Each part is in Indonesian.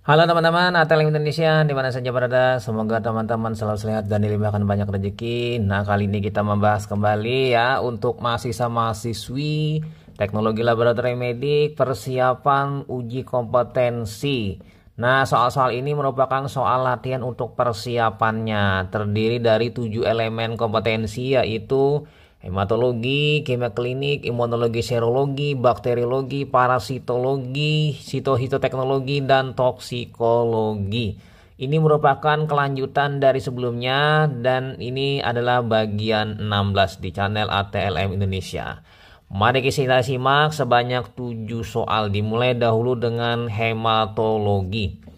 Halo teman-teman, ATLM Indonesia di mana saja berada. Semoga teman-teman selalu sehat dan dilimpahkan banyak rezeki. Nah, kali ini kita membahas kembali ya untuk mahasiswa-mahasiswi teknologi laboratorium medik persiapan uji kompetensi. Nah, soal-soal ini merupakan soal latihan untuk persiapannya. Terdiri dari 7 elemen kompetensi yaitu hematologi, kimia klinik, imunologi, serologi, bakteriologi, parasitologi, sitohitoteknologi, dan toksikologi. Ini merupakan kelanjutan dari sebelumnya dan ini adalah bagian 16 di channel ATLM Indonesia. Mari kita simak sebanyak 7 soal, dimulai dahulu dengan hematologi.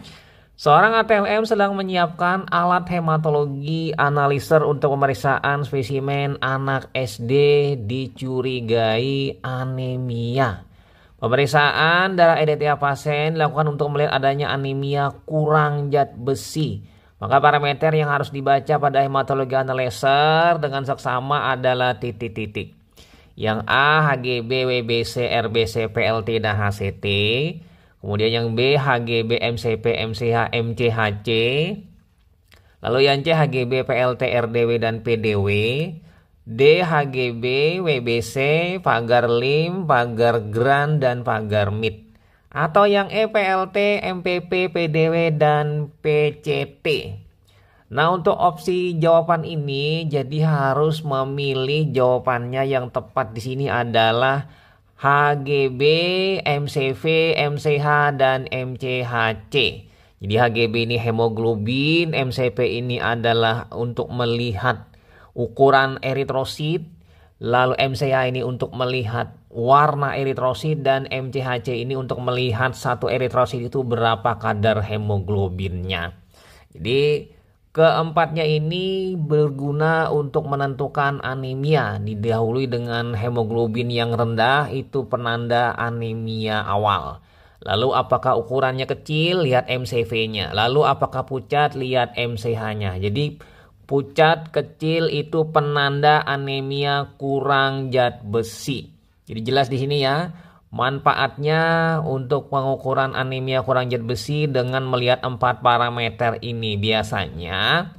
Seorang ATLM sedang menyiapkan alat hematologi analiser untuk pemeriksaan spesimen anak SD dicurigai anemia. Pemeriksaan darah EDTA pasien dilakukan untuk melihat adanya anemia kurang zat besi. Maka parameter yang harus dibaca pada hematologi analiser dengan seksama adalah titik-titik. Yang A, HGB, WBC, RBC, PLT, dan HCT. Kemudian yang B, HGB, MCP, MCH, MCHC. Lalu yang C, HGB, PLT, RDW, dan PDW. D, HGB, WBC, pagar lim, pagar gran, dan pagar mid. Atau yang E, PLT, MPP, PDW, dan PCT. Nah, untuk opsi jawaban ini jadi harus memilih jawabannya yang tepat di sini adalah HGB, MCV, MCH, dan MCHC. Jadi HGB ini hemoglobin, MCP ini adalah untuk melihat ukuran eritrosit, lalu MCH ini untuk melihat warna eritrosit, dan MCHC ini untuk melihat satu eritrosit itu berapa kadar hemoglobinnya. Jadi keempatnya ini berguna untuk menentukan anemia. Didahului dengan hemoglobin yang rendah, itu penanda anemia awal. Lalu apakah ukurannya kecil? Lihat MCV-nya. Lalu apakah pucat? Lihat MCH-nya. Jadi pucat kecil itu penanda anemia kurang zat besi. Jadi jelas di sini ya. Manfaatnya untuk pengukuran anemia kurang zat besi dengan melihat 4 parameter ini. Biasanya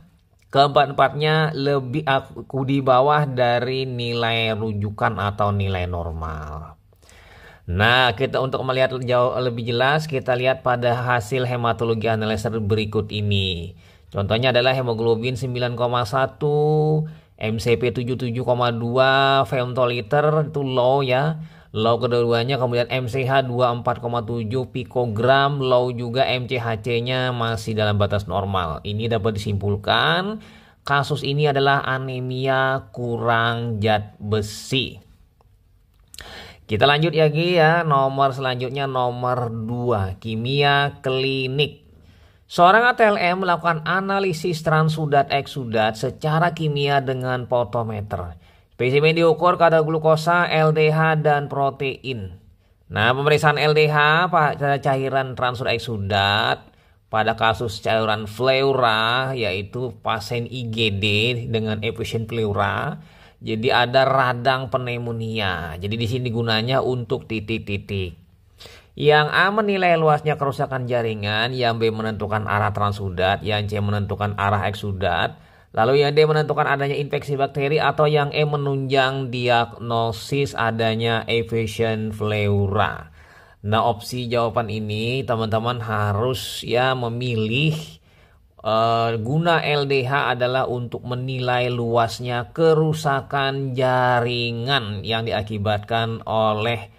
keempat-empatnya lebih aku di bawah dari nilai rujukan atau nilai normal. Nah, kita untuk melihat jauh lebih jelas, kita lihat pada hasil hematologi analyzer berikut ini. Contohnya adalah hemoglobin 9,1, MCP 77,2 femtoliter, itu low ya. Low kedua-duanya, kemudian MCH 24,7 pikogram, low juga MCHC-nya masih dalam batas normal. Ini dapat disimpulkan kasus ini adalah anemia kurang zat besi. Kita lanjut lagi ya, nomor selanjutnya nomor 2, kimia klinik. Seorang ATLM melakukan analisis transudat eksudat secara kimia dengan potometer. Spesimen diukur kadar glukosa, LDH, dan protein. Nah, pemeriksaan LDH pada cairan transfer eksudat pada kasus cairan pleura yaitu pasien IGD dengan efisien pleura. Jadi ada radang pneumonia. Jadi di sini gunanya untuk titik-titik. Yang A menilai luasnya kerusakan jaringan, yang B menentukan arah transudat, yang C menentukan arah eksudat. Lalu yang D menentukan adanya infeksi bakteri, atau yang E menunjang diagnosis adanya efisien pleura. Nah, opsi jawaban ini teman-teman harus ya memilih guna LDH adalah untuk menilai luasnya kerusakan jaringan yang diakibatkan oleh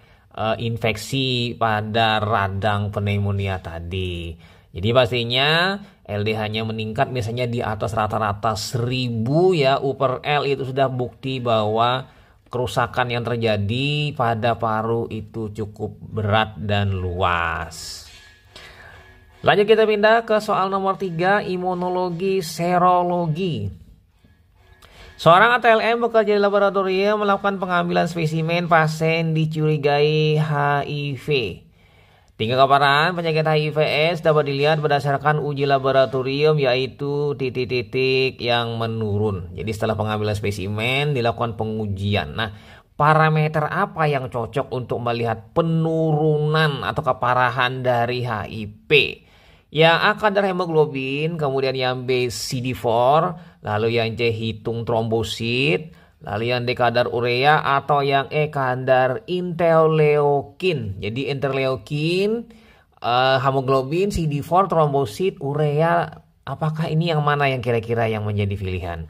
infeksi pada radang pneumonia tadi. Jadi pastinya LDH-nya meningkat misalnya di atas rata-rata 1000 ya, U/L itu sudah bukti bahwa kerusakan yang terjadi pada paru itu cukup berat dan luas. Lanjut kita pindah ke soal nomor 3, imunologi serologi. Seorang ATLM bekerja di laboratorium melakukan pengambilan spesimen pasien dicurigai HIV. Tingkat keparahan penyakit HIV/AIDS dapat dilihat berdasarkan uji laboratorium yaitu titik-titik yang menurun. Jadi setelah pengambilan spesimen dilakukan pengujian. Nah, parameter apa yang cocok untuk melihat penurunan atau keparahan dari HIV? Yang A kadar hemoglobin, kemudian yang B CD4, lalu yang C hitung trombosit, lalu yang D kadar urea, atau yang E kadar interleukin. Jadi interleukin, hemoglobin, CD4, trombosit, urea, apakah ini yang mana yang kira-kira yang menjadi pilihan?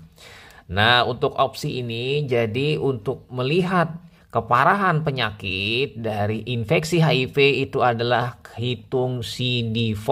Nah, untuk opsi ini jadi untuk melihat keparahan penyakit dari infeksi HIV itu adalah hitung CD4.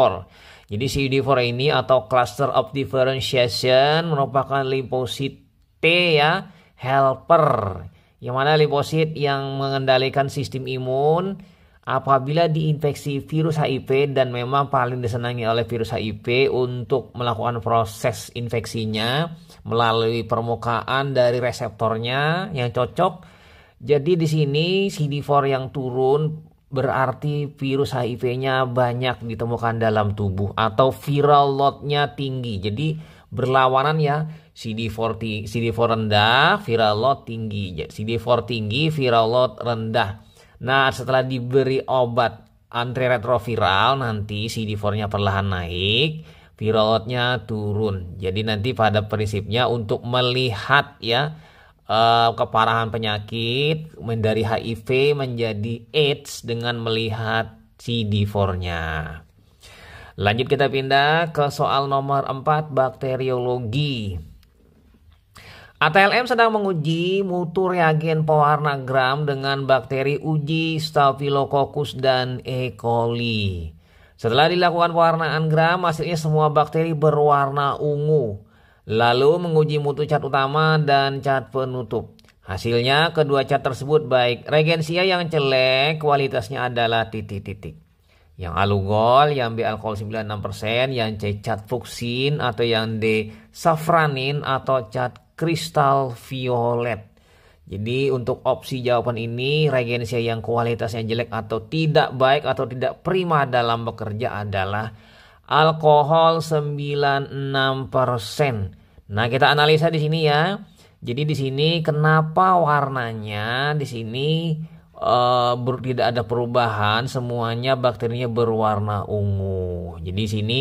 Jadi CD4 ini atau cluster of differentiation merupakan limfosit T ya, helper. Yang mana limfosit yang mengendalikan sistem imun apabila diinfeksi virus HIV dan memang paling disenangi oleh virus HIV untuk melakukan proses infeksinya melalui permukaan dari reseptornya yang cocok. Jadi di sini CD4 yang turun berarti virus HIV-nya banyak ditemukan dalam tubuh atau viral load-nya tinggi. Jadi berlawanan ya, CD4 rendah, viral load tinggi. CD4 tinggi, viral load rendah. Nah, setelah diberi obat antiretroviral nanti CD4-nya perlahan naik, viral load-nya turun. Jadi nanti pada prinsipnya untuk melihat ya keparahan penyakit dari HIV menjadi AIDS dengan melihat CD4-nya. Lanjut kita pindah ke soal nomor 4, bakteriologi. ATLM sedang menguji mutu reagen pewarna gram dengan bakteri uji Staphylococcus dan E. coli. Setelah dilakukan pewarnaan gram, hasilnya semua bakteri berwarna ungu. Lalu menguji mutu cat utama dan cat penutup. Hasilnya kedua cat tersebut baik. Regensia yang jelek kualitasnya adalah titik-titik. Yang alugol, yang B alkohol 96%, yang C cat fuksin atau yang D safranin atau cat kristal violet. Jadi untuk opsi jawaban ini regensia yang kualitasnya jelek atau tidak baik atau tidak prima dalam bekerja adalah alkohol 96%. Nah, kita analisa di sini ya. Jadi di sini kenapa warnanya di sini tidak ada perubahan, semuanya bakterinya berwarna ungu. Jadi di sini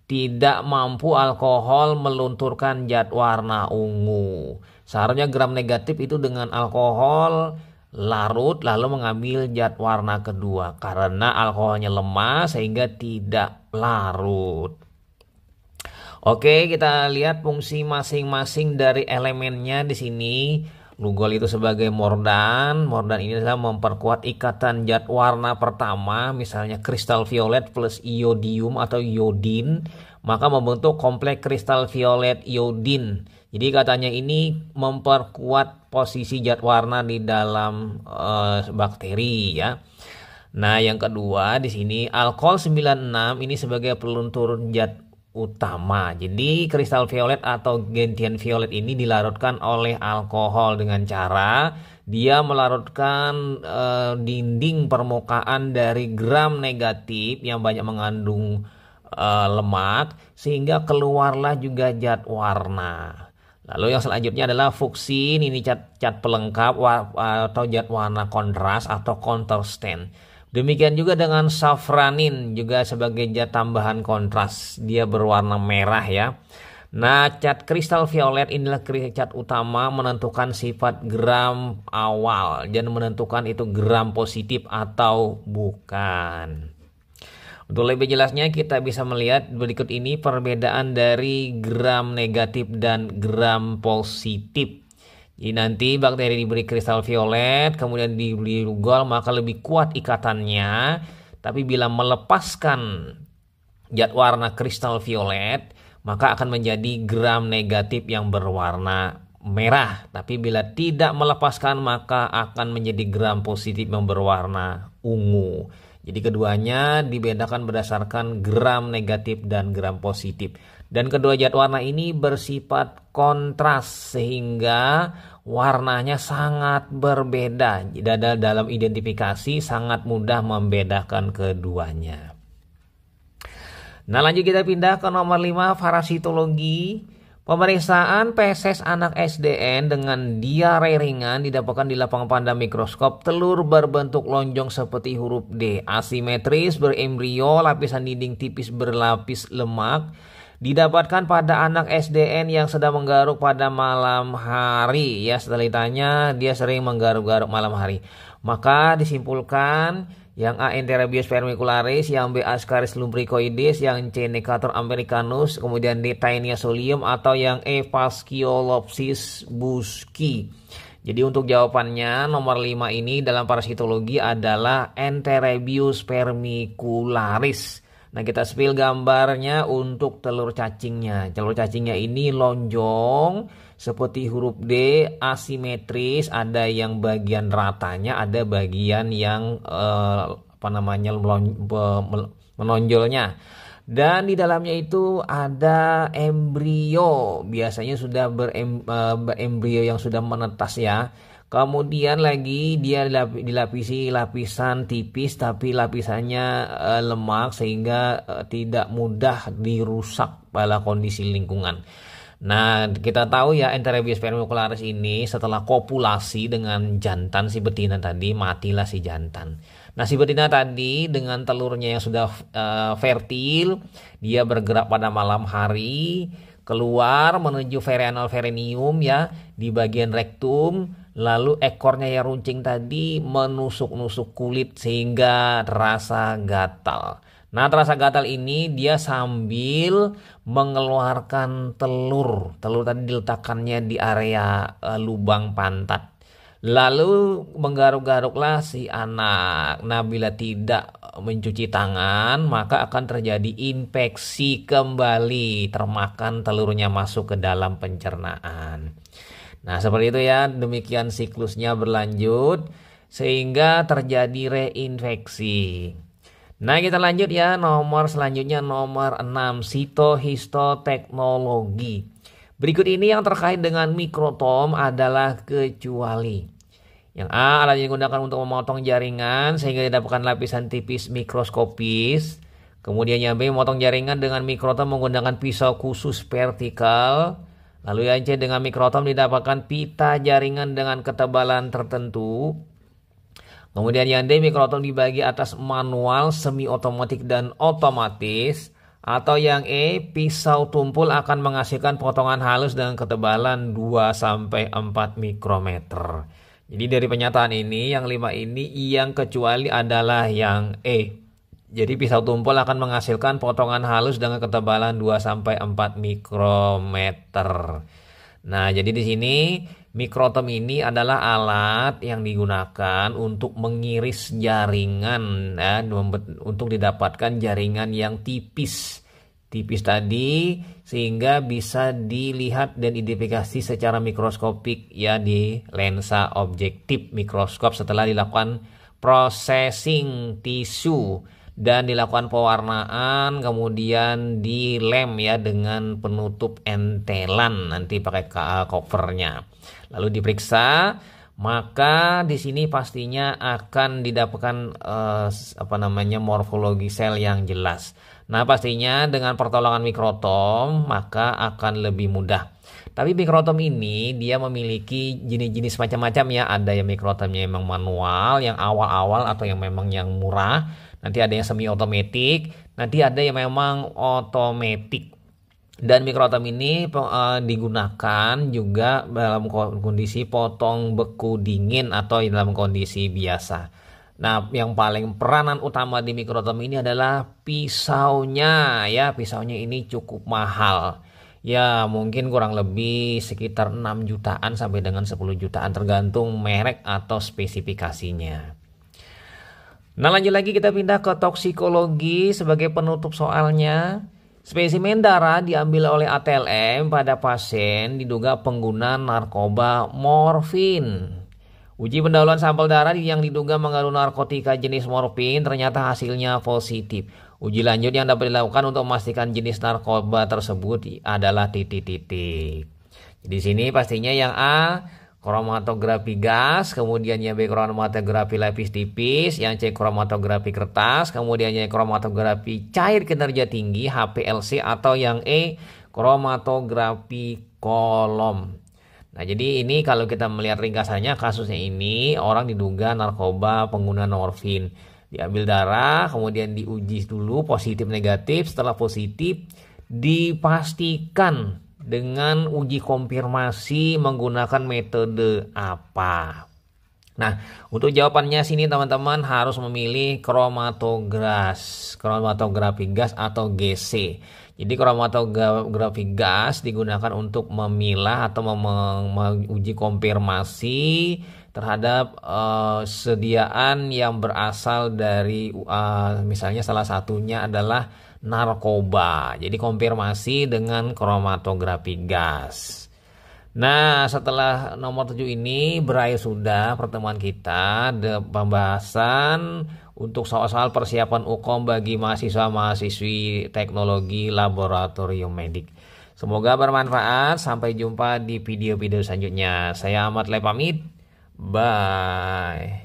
tidak mampu alkohol melunturkan zat warna ungu. Seharusnya gram negatif itu dengan alkohol larut lalu mengambil zat warna kedua karena alkoholnya lemah sehingga tidak larut. Oke, kita lihat fungsi masing-masing dari elemennya di sini. Lugol itu sebagai mordan. Mordan ini adalah memperkuat ikatan zat warna pertama, misalnya kristal violet plus iodium atau iodin, maka membentuk kompleks kristal violet iodin. Jadi katanya ini memperkuat posisi zat warna di dalam bakteri ya. Nah, yang kedua di sini alkohol 96 ini sebagai peluntur zat utama. Jadi kristal violet atau gentian violet ini dilarutkan oleh alkohol dengan cara dia melarutkan dinding permukaan dari gram negatif yang banyak mengandung lemak sehingga keluarlah juga zat warna. Lalu yang selanjutnya adalah fuksin, ini cat pelengkap atau zat warna kontras atau contrastent. Demikian juga dengan safranin juga sebagai zat tambahan kontras. Dia berwarna merah ya. Nah, cat kristal violet inilah cat utama menentukan sifat gram awal dan menentukan itu gram positif atau bukan. Untuk lebih jelasnya kita bisa melihat berikut ini perbedaan dari gram negatif dan gram positif. Jadi nanti bakteri diberi kristal violet, kemudian diberi lugol, maka lebih kuat ikatannya. Tapi bila melepaskan zat warna kristal violet, maka akan menjadi gram negatif yang berwarna merah. Tapi bila tidak melepaskan, maka akan menjadi gram positif yang berwarna ungu. Jadi keduanya dibedakan berdasarkan gram negatif dan gram positif. Dan kedua zat warna ini bersifat kontras sehingga warnanya sangat berbeda. Dalam identifikasi sangat mudah membedakan keduanya. Nah, lanjut kita pindah ke nomor 5, parasitologi. Pemeriksaan feses anak SDN dengan diare ringan didapatkan di lapangan pandang mikroskop. Telur berbentuk lonjong seperti huruf D, asimetris, berembrio, lapisan dinding tipis berlapis lemak. Didapatkan pada anak SDN yang sedang menggaruk pada malam hari. Ya, setelah ditanya dia sering menggaruk-garuk malam hari. Maka disimpulkan yang A. Enterobius vermicularis, yang B. Ascaris lumbricoides, yang C. Necator americanus, kemudian D. Taenia solium, atau yang E. Fasciolopsis buski. Jadi untuk jawabannya nomor 5 ini dalam parasitologi adalah Enterobius vermicularis. Nah, kita spill gambarnya untuk telur cacingnya. Telur cacingnya ini lonjong seperti huruf D, asimetris, ada yang bagian ratanya, ada bagian yang menonjolnya. Dan di dalamnya itu ada embrio, biasanya sudah berembrio yang sudah menetas ya. Kemudian lagi dia dilapisi lapisan tipis tapi lapisannya lemak sehingga tidak mudah dirusak pada kondisi lingkungan. Nah, kita tahu ya Enterobius vermicularis ini setelah kopulasi dengan jantan si betina tadi, matilah si jantan. Nah, si betina tadi dengan telurnya yang sudah fertil, dia bergerak pada malam hari, keluar menuju verinal perineum ya, di bagian rektum, lalu ekornya yang runcing tadi menusuk-nusuk kulit sehingga terasa gatal. Nah, terasa gatal ini dia sambil mengeluarkan telur. Telur tadi diletakkannya di area lubang pantat. Lalu menggaruk-garuklah si anak. Nah, bila tidak mencuci tangan, maka akan terjadi infeksi kembali, termakan telurnya masuk ke dalam pencernaan. Nah, seperti itu ya, demikian siklusnya berlanjut sehingga terjadi reinfeksi. Nah, kita lanjut ya, nomor selanjutnya nomor 6, sitohistoteknologi. Berikut ini yang terkait dengan mikrotom adalah kecuali. Yang A, alat yang digunakan untuk memotong jaringan sehingga didapatkan lapisan tipis mikroskopis. Kemudian yang B, memotong jaringan dengan mikrotom menggunakan pisau khusus vertikal. Lalu yang C, dengan mikrotom didapatkan pita jaringan dengan ketebalan tertentu. Kemudian yang D, mikrotom dibagi atas manual, semi otomatis dan otomatis. Atau yang E, pisau tumpul akan menghasilkan potongan halus dengan ketebalan 2-4 mikrometer. Jadi dari pernyataan ini, yang 5 ini yang kecuali adalah yang E. Jadi pisau tumpul akan menghasilkan potongan halus dengan ketebalan 2-4 mikrometer. Nah, jadi di sini mikrotom ini adalah alat yang digunakan untuk mengiris jaringan ya, untuk didapatkan jaringan yang tipis tadi sehingga bisa dilihat dan identifikasi secara mikroskopik ya di lensa objektif mikroskop setelah dilakukan processing tisu dan dilakukan pewarnaan, kemudian dilem ya dengan penutup entelan nanti pakai covernya. Lalu diperiksa, maka di sini pastinya akan didapatkan morfologi sel yang jelas. Nah, pastinya dengan pertolongan mikrotom maka akan lebih mudah. Tapi mikrotom ini dia memiliki jenis-jenis macam-macam ya. Ada yang mikrotomnya memang manual, yang awal-awal atau yang memang yang murah. Nanti ada yang semi otomatis, nanti ada yang memang otomatis. Dan mikrotom ini digunakan juga dalam kondisi potong beku dingin atau dalam kondisi biasa. Nah, yang paling peranan utama di mikrotom ini adalah pisaunya ya. Pisaunya ini cukup mahal. Ya, mungkin kurang lebih sekitar 6 jutaan sampai dengan 10 jutaan tergantung merek atau spesifikasinya. Nah, lanjut lagi kita pindah ke toksikologi sebagai penutup soalnya. Spesimen darah diambil oleh ATLM pada pasien diduga pengguna narkoba morfin. Uji pendahuluan sampel darah yang diduga mengandung narkotika jenis morfin ternyata hasilnya positif. Uji lanjut yang dapat dilakukan untuk memastikan jenis narkoba tersebut adalah titik-titik. Di sini pastinya yang A, kromatografi gas, kemudian yang B kromatografi lapis tipis, yang C kromatografi kertas, kemudian yang kromatografi cair kinerja tinggi HPLC, atau yang E kromatografi kolom. Nah, jadi ini kalau kita melihat ringkasannya, kasusnya ini orang diduga narkoba pengguna morfin. Diambil darah, kemudian diuji dulu positif negatif. Setelah positif, dipastikan dengan uji konfirmasi menggunakan metode apa. Nah, untuk jawabannya sini teman-teman harus memilih kromatografi gas atau GC. Jadi kromatografi gas digunakan untuk memilah atau menguji konfirmasi terhadap sediaan yang berasal dari misalnya salah satunya adalah narkoba. Jadi konfirmasi dengan kromatografi gas. Nah, setelah nomor 7 ini berakhir sudah pertemuan kita, pembahasan untuk soal-soal persiapan UKOM bagi mahasiswa-mahasiswi teknologi laboratorium medik. Semoga bermanfaat. Sampai jumpa di video-video selanjutnya. Saya Ahmad Le pamit. Bye.